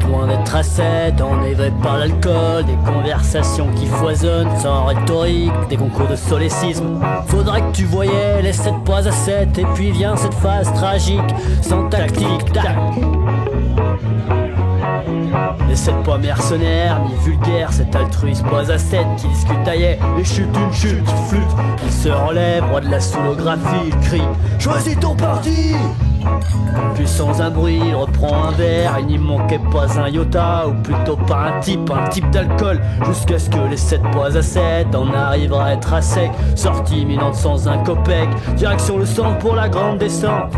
Loin d'être à 7, enivré par l'alcool, des conversations qui foisonnent sans rhétorique, des concours de solécisme. Faudrait que tu voyais les 7 pas à 7, et puis vient cette phase tragique, sans tactique, tac. Les 7 pas mercenaires, ni vulgaires, cet altruisme pas à 7 qui discute ailleurs, et chute une chute, flûte. Il se relève, roi de la soolographie, il crie « Choisis ton parti !» Puis sans un bruit, il reprend un verre, il n'y manquait pas un iota, ou plutôt pas un type d'alcool, jusqu'à ce que les 7 pas à 7 en arrivent à être à sec. Sortie imminente sans un copec, direction le centre pour la grande descente.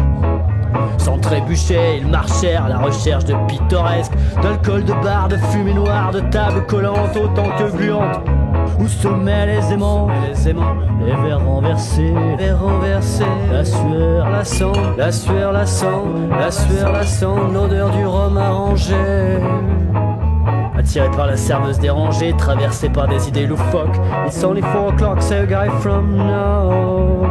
Sans trébucher, ils marchèrent à la recherche de pittoresque, d'alcool, de bar, de fumée noire, de tables collantes autant que gluantes. Où se mêlent les aimants, les verres renversés, la sueur, la sang, la sueur, la sang, la sueur, la sang, l'odeur du rhum arrangé. Attiré par la serveuse dérangée, traversé par des idées loufoques. It's only 4 o'clock, say a guy from now.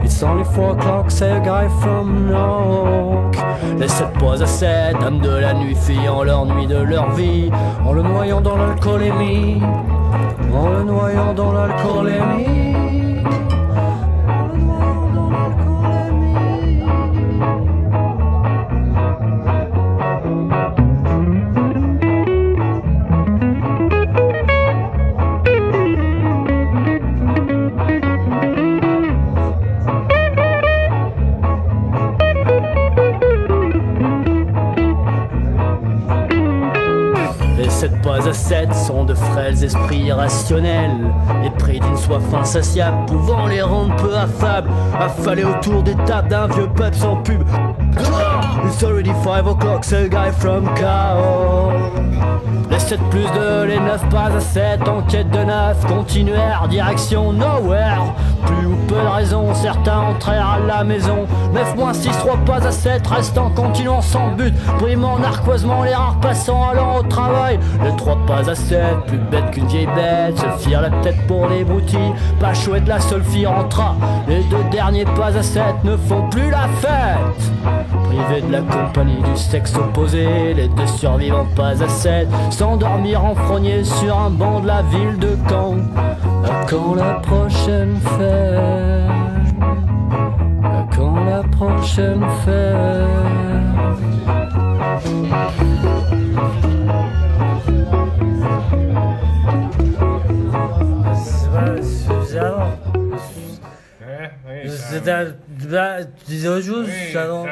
It's only 4 o'clock, say a guy from now. Les 7 pas à 7, âmes de la nuit, fuyant leur nuit de leur vie, en le noyant dans l'alcoolémie, en le noyant dans l'alcoolémie. Les 7 pas à 7 sont de frêles esprits irrationnels, épris d'une soif insatiable, pouvant les rendre peu affables, affalés autour des tables d'un vieux pub sans pub. It's already 5 o'clock, say a guy from Chaos. Les 7 plus 2, les 9 pas à 7, en quête de 9, continuèrent, direction nowhere. Plus ou peu de raison, certains entrèrent à la maison. 9 moins 6, 3 pas à 7, restant continuant sans but, brimant narquoisement les rares passants allant au travail. Les 3 pas à 7, plus bêtes qu'une vieille bête, se firent la tête pour les broutilles. Pas chouette, la seule fille rentra. Les 2 derniers pas à 7 ne font plus la fête. Privés de la compagnie du sexe opposé, les 2 survivants pas à 7 s'endormirent enfrognés sur un banc de la ville de Caen. À quand la prochaine fête? À quand la prochaine fête? Tu disais autre chose avant?